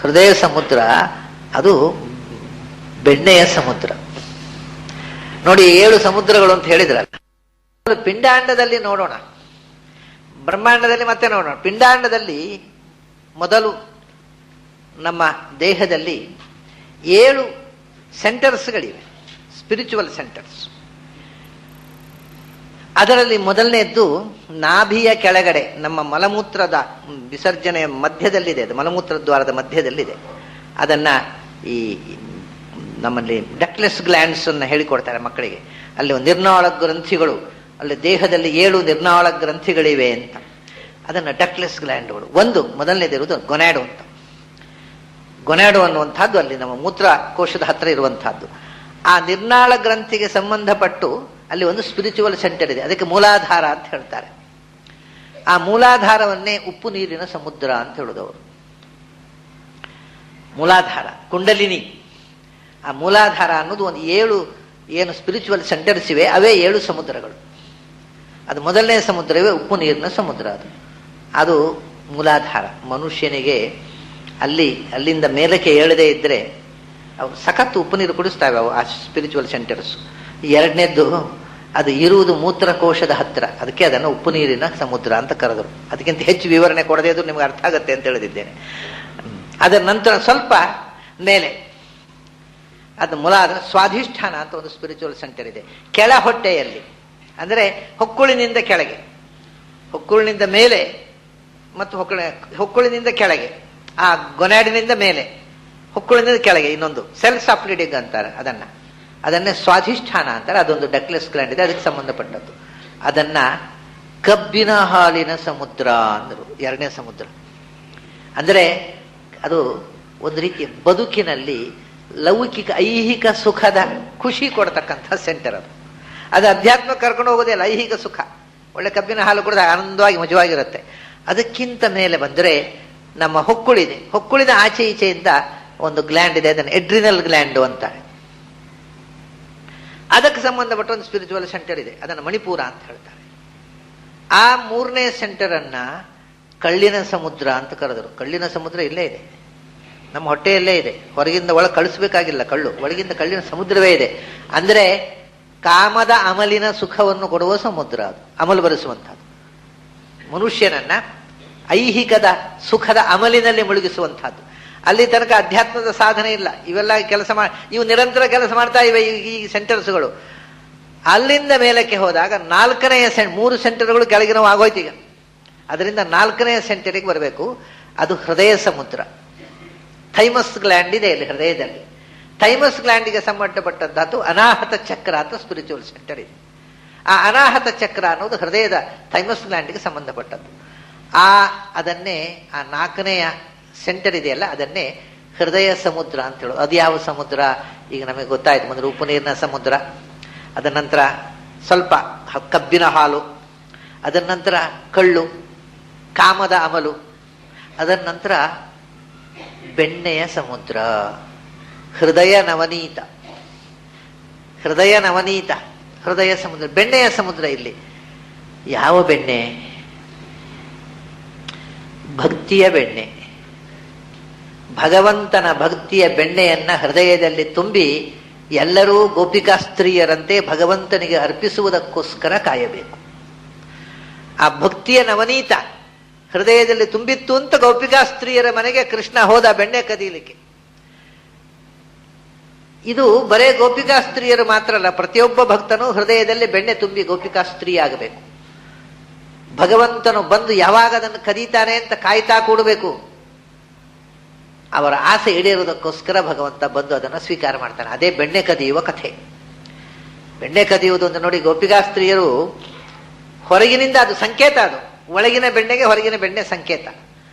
ಹೃದಯ ಸಮುದ್ರ ಅದು ಬೆಣ್ಣೆಯ ಸಮುದ್ರ. ನೋಡಿ, 7 ಸಮುದ್ರಗಳು ಅಂತ ಹೇಳಿದ್ರಲ್ಲ. ಪಿಂಡಾಂಡದಲ್ಲಿ ನೋಡೋಣ, ಬ್ರಹ್ಮಾಂಡದಲ್ಲಿ ಮತ್ತೆ ನೋಡೋಣ. ಪಿಂಡಾಂಡದಲ್ಲಿ ಮೊದಲು ನಮ್ಮ ದೇಹದಲ್ಲಿ 7 ಸೆಂಟರ್ಸ್ಗಳಿವೆ, ಸ್ಪಿರಿಚುವಲ್ ಸೆಂಟರ್ಸ್. ಅದರಲ್ಲಿ ಮೊದಲನೇದ್ದು ನಾಭಿಯ ಕೆಳಗಡೆ, ನಮ್ಮ ಮಲಮೂತ್ರದ ವಿಸರ್ಜನೆಯ ಮಧ್ಯದಲ್ಲಿದೆ, ಅದು ಮಲಮೂತ್ರ ದ್ವಾರದ ಮಧ್ಯದಲ್ಲಿದೆ. ಅದನ್ನ ಈ ನಮ್ಮಲ್ಲಿ ಡಕ್ಲೆಸ್ ಗ್ಲ್ಯಾಂಡ್ಸ್ ಅನ್ನ ಹೇಳಿಕೊಡ್ತಾರೆ ಮಕ್ಕಳಿಗೆ. ಅಲ್ಲಿ ನಿರ್ನಾಳ ಗ್ರಂಥಿಗಳು, ಅಲ್ಲಿ ದೇಹದಲ್ಲಿ 7 ನಿರ್ನಾಳ ಗ್ರಂಥಿಗಳಿವೆ ಅಂತ. ಅದನ್ನ ಡಕ್ಲೆಸ್ ಗ್ಲ್ಯಾಂಡ್ಗಳು. ಮೊದಲನೇದಿರುವುದು ಗೊನ್ಯಾಡೋ ಅಂತ. ಗೊನ್ಯಾಡೋ ಅನ್ನುವಂಥದ್ದು ಅಲ್ಲಿ ನಮ್ಮ ಮೂತ್ರಕೋಶದ ಹತ್ರ ಇರುವಂತಹದ್ದು. ಆ ನಿರ್ನಾಳ ಗ್ರಂಥಿಗೆ ಸಂಬಂಧಪಟ್ಟು ಅಲ್ಲಿ ಒಂದು ಸ್ಪಿರಿಚುವಲ್ ಸೆಂಟರ್ ಇದೆ, ಅದಕ್ಕೆ ಮೂಲಾಧಾರ ಅಂತ ಹೇಳ್ತಾರೆ. ಆ ಮೂಲಾಧಾರವನ್ನೇ ಉಪ್ಪು ನೀರಿನ ಸಮುದ್ರ ಅಂತ ಹೇಳುದವರು. ಮೂಲಾಧಾರ, ಕುಂಡಲಿನಿ. ಆ ಮೂಲಾಧಾರ ಅನ್ನೋದು ಒಂದು 7 ಏನು ಸ್ಪಿರಿಚುವಲ್ ಸೆಂಟರ್ಸ್ ಇವೆ, ಅವೇ 7 ಸಮುದ್ರಗಳು. ಅದು ಮೊದಲನೇ ಸಮುದ್ರವೇ ಉಪ್ಪು ನೀರಿನ ಸಮುದ್ರ. ಅದು ಮೂಲಾಧಾರ. ಮನುಷ್ಯನಿಗೆ ಅಲ್ಲಿಂದ ಮೇಲಕ್ಕೆ ಏಳದೇ ಇದ್ರೆ ಅವು ಸಖತ್ತು ಉಪ್ಪು ನೀರು ಕುಡಿಸ್ತಾವೆ ಅವು, ಆ ಸ್ಪಿರಿಚುವಲ್ ಸೆಂಟರ್ಸ್. ಎರಡನೇದ್ದು ಅದು ಇರುವುದು ಮೂತ್ರಕೋಶದ ಹತ್ರ, ಅದಕ್ಕೆ ಅದನ್ನು ಉಪ್ಪು ನೀರಿನ ಸಮುದ್ರ ಅಂತ ಕರೆದರು. ಅದಕ್ಕಿಂತ ಹೆಚ್ಚು ವಿವರಣೆ ಕೊಡದೇ ಇದ್ರು ನಿಮ್ಗೆ ಅರ್ಥ ಆಗುತ್ತೆ ಅಂತ ಹೇಳಿದ್ದೇನೆ. ಅದರ ನಂತರ ಸ್ವಲ್ಪ ಮೇಲೆ ಅದು ಮೂಲಾಧಾರ. ಸ್ವಾಧಿಷ್ಠಾನ ಅಂತ ಒಂದು ಸ್ಪಿರಿಚುವಲ್ ಸೆಂಟರ್ ಇದೆ ಕೆಳ ಹೊಟ್ಟೆಯಲ್ಲಿ, ಅಂದರೆ ಹೊಕ್ಕುಳಿನಿಂದ ಕೆಳಗೆ, ಹೊಕ್ಕುಳಿನಿಂದ ಮೇಲೆ ಮತ್ತು ಹೊಕ್ಕುಳಿನಿಂದ ಕೆಳಗೆ, ಆ ಗೊನಾಡಿನಿಂದ ಮೇಲೆ, ಹೊಕ್ಕುಳಿನಿಂದ ಕೆಳಗೆ ಇನ್ನೊಂದು ಸೆಲ್ಸ್ ಆಫ್ ಲೀಡಿಂಗ್ ಅಂತಾರೆ. ಅದನ್ನೇ ಸ್ವಾಧಿಷ್ಠಾನ ಅಂತಾರೆ. ಅದೊಂದು ಡಕ್ಲೆಸ್ ಗ್ಲ್ಯಾಂಡ್ ಇದೆ, ಅದಕ್ಕೆ ಸಂಬಂಧಪಟ್ಟದ್ದು. ಅದನ್ನ ಕಬ್ಬಿನ ಹಾಲಿನ ಸಮುದ್ರ ಅಂದರು, 2ನೇ ಸಮುದ್ರ. ಅಂದರೆ ಅದು ಒಂದು ರೀತಿಯ ಬದುಕಿನಲ್ಲಿ ಲೌಕಿಕ ಐಹಿಕ ಸುಖದ ಖುಷಿ ಕೊಡ್ತಕ್ಕಂಥ ಸೆಂಟರ್. ಅದು ಅಧ್ಯಾತ್ಮ ಕರ್ಕೊಂಡು ಹೋಗೋದೇ ಅಲ್ಲ, ಐಹಿಕ ಸುಖ. ಒಳ್ಳೆ ಕಬ್ಬಿನ ಹಾಲು ಕುಡಿದ ಆನಂದವಾಗಿ ಮಜವಾಗಿರುತ್ತೆ. ಅದಕ್ಕಿಂತ ಮೇಲೆ ಬಂದರೆ ನಮ್ಮ ಹೊಕ್ಕುಳಿದೆ, ಹೊಕ್ಕುಳಿದ ಆಚೆ ಈಚೆಯಿಂದ ಒಂದು ಗ್ಲ್ಯಾಂಡ್ ಇದೆ, ಅದನ್ನು ಎಡ್ರಿನಲ್ ಗ್ಲ್ಯಾಂಡ್ ಅಂತಾರೆ. ಅದಕ್ಕೆ ಸಂಬಂಧಪಟ್ಟ ಒಂದು ಸ್ಪಿರಿಚುವಲ್ ಸೆಂಟರ್ ಇದೆ, ಅದನ್ನು ಮಣಿಪುರ ಅಂತ ಹೇಳ್ತಾರೆ. ಆ 3ನೇ ಸೆಂಟರ್ ಅನ್ನ ಕಳ್ಳಿನ ಸಮುದ್ರ ಅಂತ ಕರೆದರು. ಕಳ್ಳಿನ ಸಮುದ್ರ ಇಲ್ಲೇ ಇದೆ, ನಮ್ಮ ಹೊಟ್ಟೆಯಲ್ಲೇ ಇದೆ. ಹೊರಗಿಂದ ಒಳಗೆ ಕಳಿಸ್ಬೇಕಾಗಿಲ್ಲ ಕಳ್ಳು, ಒಳಗಿಂದ ಕಳ್ಳಿನ ಸಮುದ್ರವೇ ಇದೆ. ಅಂದ್ರೆ ಕಾಮದ ಅಮಲಿನ ಸುಖವನ್ನು ಕೊಡುವ ಸಮುದ್ರ ಅದು, ಅಮಲು ಬರೆಸುವಂಥದ್ದು. ಮನುಷ್ಯನನ್ನ ಐಹಿಕದ ಸುಖದ ಅಮಲಿನಲ್ಲಿ ಮುಳುಗಿಸುವಂತಹದ್ದು. ಅಲ್ಲಿ ತನಕ ಅಧ್ಯಾತ್ಮದ ಸಾಧನೆ ಇಲ್ಲ. ಇವೆಲ್ಲ ಕೆಲಸ ಇವು ನಿರಂತರ ಕೆಲಸ ಮಾಡ್ತಾ ಇವೆ ಈ ಸೆಂಟರ್ಸ್ಗಳು. ಅಲ್ಲಿಂದ ಮೇಲಕ್ಕೆ ಹೋದಾಗ 4ನೇ 3 ಸೆಂಟರ್ಗಳು ಕೆಳಗಿನ ಆಗೋಯ್ತು ಈಗ. ಅದರಿಂದ 4ನೇ ಸೆಂಟರಿಗೆ ಬರಬೇಕು. ಅದು ಹೃದಯ ಸಮುದ್ರ. ಥೈಮಸ್ ಗ್ಲ್ಯಾಂಡ್ ಇದೆ ಇಲ್ಲಿ ಹೃದಯದಲ್ಲಿ. ಥೈಮಸ್ ಗ್ಲ್ಯಾಂಡಿಗೆ ಸಂಬಂಧಪಟ್ಟಂತಹದ್ದು ಅನಾಹತ ಚಕ್ರ ಅಂತ ಸ್ಪಿರಿಚುವಲ್ ಸೆಂಟರ್ ಇದೆ. ಆ ಅನಾಹತ ಚಕ್ರ ಅನ್ನೋದು ಹೃದಯದ ಥೈಮಸ್ ಗ್ಲ್ಯಾಂಡಿಗೆ ಸಂಬಂಧಪಟ್ಟದ್ದು. ಅದನ್ನೇ ಆ 4ನೇ ಸೆಂಟರ್ ಇದೆಯಲ್ಲ, ಅದನ್ನೇ ಹೃದಯ ಸಮುದ್ರ ಅಂತ ಹೇಳೋದು. ಅದು ಯಾವ ಸಮುದ್ರ ಈಗ ನಮಗೆ ಗೊತ್ತಾಯ್ತು. ಮೊದಲು ಉಪ್ಪು ನೀರಿನ ಸಮುದ್ರ, ಅದರ ನಂತರ ಸ್ವಲ್ಪ ಕಬ್ಬಿನ ಹಾಲು, ಅದರ ನಂತರ ಕಳ್ಳು, ಕಾಮದ ಅಮಲು, ಅದರ ನಂತರ ಬೆಣ್ಣೆಯ ಸಮುದ್ರ, ಹೃದಯ ನವನೀತ. ಹೃದಯ ನವನೀತ, ಹೃದಯ ಸಮುದ್ರ, ಬೆಣ್ಣೆಯ ಸಮುದ್ರ. ಇಲ್ಲಿ ಯಾವ ಬೆಣ್ಣೆ? ಭಕ್ತಿಯ ಬೆಣ್ಣೆ. ಭಗವಂತನ ಭಕ್ತಿಯ ಬೆಣ್ಣೆಯನ್ನ ಹೃದಯದಲ್ಲಿ ತುಂಬಿ ಎಲ್ಲರೂ ಗೋಪಿಕಾ ಸ್ತ್ರೀಯರಂತೆ ಭಗವಂತನಿಗೆ ಅರ್ಪಿಸುವುದಕ್ಕೋಸ್ಕರ ಕಾಯಬೇಕು. ಆ ಭಕ್ತಿಯ ನವನೀತ ಹೃದಯದಲ್ಲಿ ತುಂಬಿತ್ತು ಅಂತ ಗೋಪಿಕಾ ಸ್ತ್ರೀಯರ ಮನೆಗೆ ಕೃಷ್ಣ ಹೋದ ಬೆಣ್ಣೆ ಕದೀಲಿಕ್ಕೆ. ಇದು ಬರೇ ಗೋಪಿಕಾ ಸ್ತ್ರೀಯರು ಮಾತ್ರ ಅಲ್ಲ, ಪ್ರತಿಯೊಬ್ಬ ಭಕ್ತನು ಹೃದಯದಲ್ಲಿ ಬೆಣ್ಣೆ ತುಂಬಿ ಗೋಪಿಕಾ ಸ್ತ್ರೀ ಆಗಬೇಕು. ಭಗವಂತನು ಬಂದು ಯಾವಾಗ ಅದನ್ನು ಕದೀತಾನೆ ಅಂತ ಕಾಯ್ತಾ ಕೂಡಬೇಕು. ಅವರ ಆಸೆ ಈಡೇರುವುದಕ್ಕೋಸ್ಕರ ಭಗವಂತ ಬಂದು ಅದನ್ನು ಸ್ವೀಕಾರ ಮಾಡ್ತಾನೆ. ಅದೇ ಬೆಣ್ಣೆ ಕದಿಯುವ ಕಥೆ. ಬೆಣ್ಣೆ ಕದಿಯುವುದು ಅಂತ ನೋಡಿ, ಗೋಪಿಕಾ ಸ್ತ್ರೀಯರು ಹೊರಗಿನಿಂದ ಅದು ಸಂಕೇತ, ಅದು ಒಳಗಿನ ಬೆಣ್ಣೆಗೆ ಹೊರಗಿನ ಬೆಣ್ಣೆ ಸಂಕೇತ.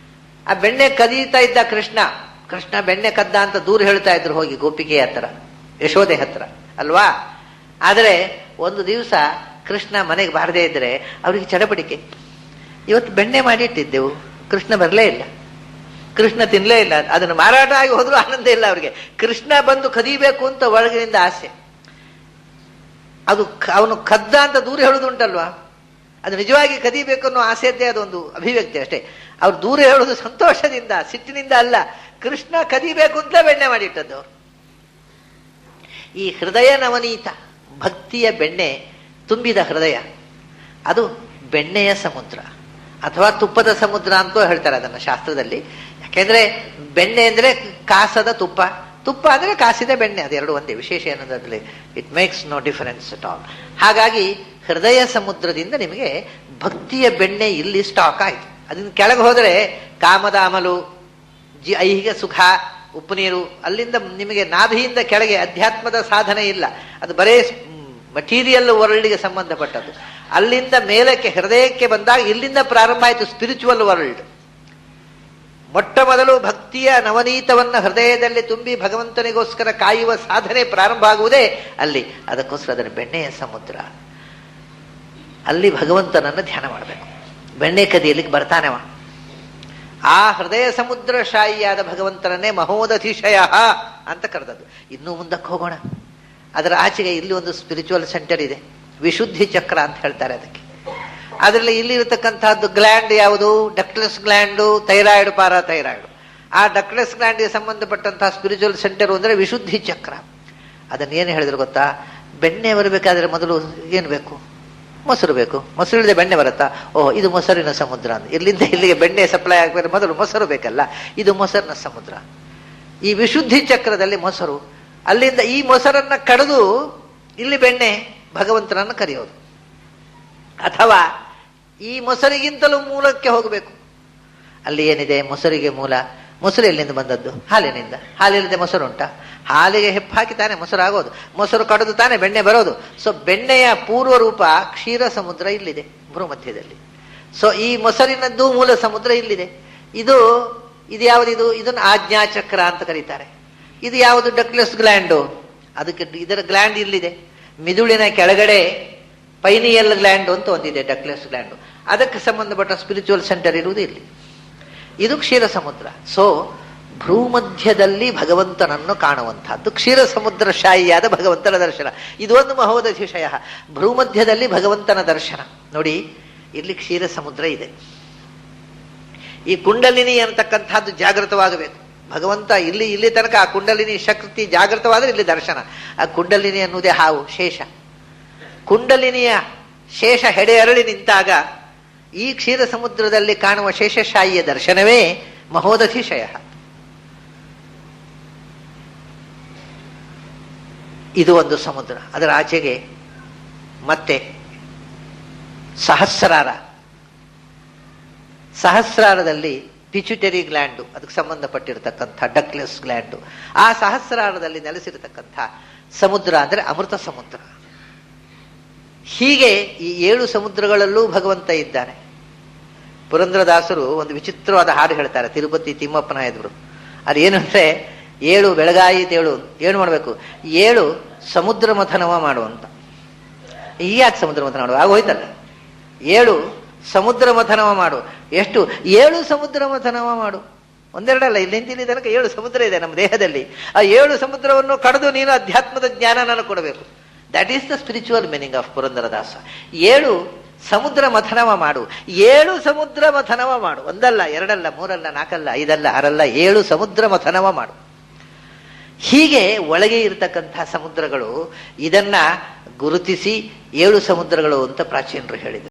ಆ ಬೆಣ್ಣೆ ಕದೀತಾ ಇದ್ದ ಕೃಷ್ಣ ಬೆಣ್ಣೆ ಕದ್ದ ಅಂತ ದೂರ ಹೇಳ್ತಾ ಇದ್ರು ಹೋಗಿ ಗೋಪಿಕೆಯ ಹತ್ರ, ಯಶೋದೆ ಹತ್ರ ಅಲ್ವಾ. ಆದರೆ ಒಂದು ದಿವಸ ಕೃಷ್ಣ ಮನೆಗೆ ಬಾರದೇ ಇದ್ರೆ ಅವರಿಗೆ ಚಡಪಡಿಕೆ. ಇವತ್ತು ಬೆಣ್ಣೆ ಮಾಡಿಟ್ಟಿದ್ದೆವು, ಕೃಷ್ಣ ಬರಲೇ ಇಲ್ಲ, ಕೃಷ್ಣ ತಿನ್ಲೇ ಇಲ್ಲ. ಅದನ್ನು ಮಾರಾಟ ಆಗಿ ಹೋದ್ರು ಆನಂದ ಇಲ್ಲ ಅವರಿಗೆ. ಕೃಷ್ಣ ಬಂದು ಕದೀಬೇಕು ಅಂತ ಒಳಗಿನಿಂದ ಆಸೆ. ಅದು ಅವನು ಕದ್ದ ಅಂತ ದೂರ ಹೇಳುದು ಉಂಟಲ್ವಾ, ಅದು ನಿಜವಾಗಿ ಕದೀಬೇಕು ಅನ್ನೋ ಆಸೆದ್ದೇ ಅದೊಂದು ಅಭಿವ್ಯಕ್ತಿ ಅಷ್ಟೇ. ಅವ್ರು ದೂರ ಹೇಳುವುದು ಸಂತೋಷದಿಂದ, ಸಿಟ್ಟಿನಿಂದ ಅಲ್ಲ. ಕೃಷ್ಣ ಕದಿಬೇಕು ಅಂತ ಬೆಣ್ಣೆ ಮಾಡಿಟ್ಟದ್ದು ಅವರು. ಈ ಹೃದಯ ನವನೀತ, ಭಕ್ತಿಯ ಬೆಣ್ಣೆ ತುಂಬಿದ ಹೃದಯ, ಅದು ಬೆಣ್ಣೆಯ ಸಮುದ್ರ ಅಥವಾ ತುಪ್ಪದ ಸಮುದ್ರ ಅಂತೂ ಹೇಳ್ತಾರೆ ಅದನ್ನು ಶಾಸ್ತ್ರದಲ್ಲಿ. ಯಾಕೆಂದ್ರೆ ಬೆಣ್ಣೆ ಅಂದ್ರೆ ಕಾಸದ ತುಪ್ಪ, ತುಪ್ಪ ಅಂದ್ರೆ ಕಾಸಿದ ಬೆಣ್ಣೆ, ಅದೆರಡು ಒಂದೇ. ವಿಶೇಷ ಏನಂದ್ರೆ it makes no difference at all. ಹಾಗಾಗಿ ಹೃದಯ ಸಮುದ್ರದಿಂದ ನಿಮಗೆ ಭಕ್ತಿಯ ಬೆಣ್ಣೆ ಇಲ್ಲಿ ಸ್ಟಾಕ್ ಆಯ್ತು. ಅದನ್ನ ಕೆಳಗೆ ಹೋದರೆ ಕಾಮದ ಅಮಲು, ಐಹಿಕ ಸುಖ, ಉಪ್ಪು ನೀರು, ಅಲ್ಲಿಂದ ನಿಮಗೆ ನಾಭಿಯಿಂದ ಕೆಳಗೆ ಅಧ್ಯಾತ್ಮದ ಸಾಧನೆ ಇಲ್ಲ, ಅದು ಬರೇ ಮಟೀರಿಯಲ್ ವರ್ಲ್ಡ್ಗೆ ಸಂಬಂಧಪಟ್ಟದ್ದು. ಅಲ್ಲಿಂದ ಮೇಲಕ್ಕೆ ಹೃದಯಕ್ಕೆ ಬಂದಾಗ ಇಲ್ಲಿಂದ ಪ್ರಾರಂಭ ಆಯಿತು ಸ್ಪಿರಿಚುವಲ್ ವರ್ಲ್ಡ್. ಮೊಟ್ಟ ಮೊದಲು ಭಕ್ತಿಯ ನವನೀತವನ್ನ ಹೃದಯದಲ್ಲಿ ತುಂಬಿ ಭಗವಂತನಿಗೋಸ್ಕರ ಕಾಯುವ ಸಾಧನೆ ಪ್ರಾರಂಭ ಆಗುವುದೇ ಅಲ್ಲಿ. ಅದಕ್ಕೋಸ್ಕರ ಅದರ ಬೆಣ್ಣೆಯ ಸಮುದ್ರ, ಅಲ್ಲಿ ಭಗವಂತನನ್ನು ಧ್ಯಾನ ಮಾಡಬೇಕು. ಬೆಣ್ಣೆ ಕದಿಯಲಿಕ್ಕೆ ಬರ್ತಾನೆವ. ಆ ಹೃದಯ ಸಮುದ್ರ ಶಾಯಿಯಾದ ಭಗವಂತನನ್ನೇ ಮಹೋದಧಿಶಯ ಅಂತ ಕರೆದದ್ದು. ಇನ್ನೂ ಮುಂದಕ್ಕೆ ಹೋಗೋಣ. ಅದರ ಆಚೆಗೆ ಇಲ್ಲಿ ಒಂದು ಸ್ಪಿರಿಚುವಲ್ ಸೆಂಟರ್ ಇದೆ, ವಿಶುದ್ಧಿ ಚಕ್ರ ಅಂತ ಹೇಳ್ತಾರೆ ಅದಕ್ಕೆ. ಅದರಲ್ಲಿ ಇಲ್ಲಿ ಇರತಕ್ಕಂತಹದ್ದು ಗ್ಲ್ಯಾಂಡ್ ಯಾವುದು? Ductless gland, thyroid, parathyroid. ಆ ಡಕ್ಲೆಸ್ ಗ್ಲ್ಯಾಂಡ್ಗೆ ಸಂಬಂಧಪಟ್ಟಂತಹ ಸ್ಪಿರಿಚುವಲ್ ಸೆಂಟರ್ ಅಂದ್ರೆ ವಿಶುದ್ಧಿ ಚಕ್ರ. ಅದನ್ನೇನು ಹೇಳಿದ್ರು ಗೊತ್ತಾ? ಬೆಣ್ಣೆ ಬರಬೇಕಾದ್ರೆ ಮೊದಲು ಏನು ಬೇಕು? ಮೊಸರು ಬೇಕು. ಮೊಸರು ಇಲ್ಲದೆ ಬೆಣ್ಣೆ ಬರುತ್ತಾ? ಓಹ್, ಇದು ಮೊಸರಿನ ಸಮುದ್ರ ಅಂತ. ಇಲ್ಲಿಂದ ಇಲ್ಲಿಗೆ ಬೆಣ್ಣೆ ಸಪ್ಲೈ ಆಗಬೇಕು, ಮೊದಲು ಮೊಸರು ಬೇಕಲ್ಲ, ಇದು ಮೊಸರಿನ ಸಮುದ್ರ. ಈ ವಿಶುದ್ಧಿ ಚಕ್ರದಲ್ಲಿ ಮೊಸರು, ಅಲ್ಲಿಂದ ಈ ಮೊಸರನ್ನ ಕಡಿದು ಇಲ್ಲಿ ಬೆಣ್ಣೆ ಭಗವಂತನನ್ನು ಕರೆಯೋದು. ಅಥವಾ ಈ ಮೊಸರಿಗಿಂತಲೂ ಮೂಲಕ್ಕೆ ಹೋಗಬೇಕು. ಅಲ್ಲಿ ಏನಿದೆ ಮೊಸರಿಗೆ ಮೂಲ? ಮೊಸರು ಎಲ್ಲಿಂದ ಬಂದದ್ದು? ಹಾಲಿನಿಂದ. ಹಾಲಿಲ್ಲದೆ ಮೊಸರು ಉಂಟಾ? ಹಾಲಿಗೆ ಹೆಪ್ಪು ಹಾಕಿ ತಾನೆ ಮೊಸರು ಆಗೋದು, ಮೊಸರು ಕಡಿದು ತಾನೆ ಬೆಣ್ಣೆ ಬರೋದು. ಸೊ ಬೆಣ್ಣೆಯ ಪೂರ್ವ ರೂಪ ಕ್ಷೀರ ಸಮುದ್ರ ಇಲ್ಲಿದೆ ಭೂಮಧ್ಯದಲ್ಲಿ. ಸೊ ಈ ಮೊಸರಿನದ್ದು ಮೂಲ ಸಮುದ್ರ ಇಲ್ಲಿದೆ. ಇದು ಯಾವುದಿದು? ಇದನ್ನು ಆಜ್ಞಾಚಕ್ರ ಅಂತ ಕರೀತಾರೆ. ಇದು ಯಾವುದು? Ductless gland. ಅದಕ್ಕೆ ಇದರ ಗ್ಲ್ಯಾಂಡ್ ಇಲ್ಲಿದೆ. ಮಿದುಳಿನ ಕೆಳಗಡೆ ಪೈನಿಯಲ್ ಗ್ಲ್ಯಾಂಡ್ ಅಂತ ಒಂದಿದೆ, ಡಕ್ಲೆಸ್ ಗ್ಲ್ಯಾಂಡು. ಅದಕ್ಕೆ ಸಂಬಂಧಪಟ್ಟ ಸ್ಪಿರಿಚುವಲ್ ಸೆಂಟರ್ ಇರುವುದು ಇಲ್ಲಿ. ಇದು ಕ್ಷೀರ ಸಮುದ್ರ. ಸೊ ಭ್ರೂಮಧ್ಯದಲ್ಲಿ ಭಗವಂತನನ್ನು ಕಾಣುವಂತಹದ್ದು ಕ್ಷೀರ ಸಮುದ್ರ ಶಾಯಿಯಾದ ಭಗವಂತನ ದರ್ಶನ. ಇದು ಒಂದು ಮಹೋದಧಿಶಯ. ಭ್ರೂಮಧ್ಯದಲ್ಲಿ ಭಗವಂತನ ದರ್ಶನ. ನೋಡಿ, ಇಲ್ಲಿ ಕ್ಷೀರ ಸಮುದ್ರ ಇದೆ. ಈ ಕುಂಡಲಿನಿ ಅಂತಕ್ಕಂಥದ್ದು ಜಾಗೃತವಾಗಬೇಕು. ಭಗವಂತ ಇಲ್ಲಿ ತನಕ ಆ ಕುಂಡಲಿನಿ ಶಕ್ತಿ ಜಾಗೃತವಾದರೆ ಇಲ್ಲಿ ದರ್ಶನ. ಆ ಕುಂಡಲಿನಿ ಅನ್ನುವುದೇ ಹಾವು, ಶೇಷ. ಕುಂಡಲಿನಿಯ ಶೇಷ ಹೆಡೆ ಅರಳಿ ನಿಂತಾಗ ಈ ಕ್ಷೀರ ಸಮುದ್ರದಲ್ಲಿ ಕಾಣುವ ಶೇಷಶಾಹಿಯ ದರ್ಶನವೇ ಮಹೋದಧಿಶಯ. ಇದು ಒಂದು ಸಮುದ್ರ. ಅದರ ಆಚೆಗೆ ಮತ್ತೆ ಸಹಸ್ರಾರದಲ್ಲಿ ಪಿಚ್ಯುಟರಿ ಗ್ಲ್ಯಾಂಡು, ಅದಕ್ಕೆ ಸಂಬಂಧಪಟ್ಟಿರತಕ್ಕಂಥ ಡಕ್ಲೆಸ್ ಗ್ಲ್ಯಾಂಡು. ಆ ಸಹಸ್ರಾರದಲ್ಲಿ ನೆಲೆಸಿರತಕ್ಕಂಥ ಸಮುದ್ರ ಅಂದರೆ ಅಮೃತ ಸಮುದ್ರ. ಹೀಗೆ ಈ 7 ಸಮುದ್ರಗಳಲ್ಲೂ ಭಗವಂತ ಇದ್ದಾನೆ. ಪುರಂದರದಾಸರು ಒಂದು ವಿಚಿತ್ರವಾದ ಹಾಡು ಹೇಳ್ತಾರೆ, ತಿರುಪತಿ ತಿಮ್ಮಪ್ಪನ ಎದುರು. ಅದೇನು ಅಂದ್ರೆ 7 ಬೆಳಗಾಯಿತೇಳು ಏನು ಮಾಡಬೇಕು? 7 ಸಮುದ್ರ ಮಥನವ ಮಾಡುವಂತ. ಯಾಕೆ ಸಮುದ್ರ ಮಥನ ಮಾಡುವ? ಆಗೋಯ್ತಲ್ಲ. 7 ಸಮುದ್ರ ಮಥನವ ಮಾಡು. ಎಷ್ಟು? 7 ಸಮುದ್ರ ಮಥನವ ಮಾಡು. ಒಂದೆರಡಲ್ಲ, ಇಲ್ಲಿ ತನಕ 7 ಸಮುದ್ರ ಇದೆ ನಮ್ಮ ದೇಹದಲ್ಲಿ. ಆ 7 ಸಮುದ್ರವನ್ನು ಕಡಿದು ನೀನು ಅಧ್ಯಾತ್ಮದ ಜ್ಞಾನ ನಾನು ಕೊಡಬೇಕು. That is the spiritual meaning of Purandaradasa. 7 ಸಮುದ್ರ ಮಥನವ ಮಾಡು. 7 ಸಮುದ್ರ ಮಥನವ ಮಾಡು. ಒಂದಲ್ಲ, ಎರಡಲ್ಲ, ಮೂರಲ್ಲ, ನಾಲ್ಕಲ್ಲ, 5ಅಲ್ಲ, 6ಅಲ್ಲ, 7 ಸಮುದ್ರ ಮಥನವ ಮಾಡು. ಹೀಗೆ ಒಳಗೆ ಇರತಕ್ಕಂಥ ಸಮುದ್ರಗಳು, ಇದನ್ನ ಗುರುತಿಸಿ 7 ಸಮುದ್ರಗಳು ಅಂತ ಪ್ರಾಚೀನರು ಹೇಳಿದರು.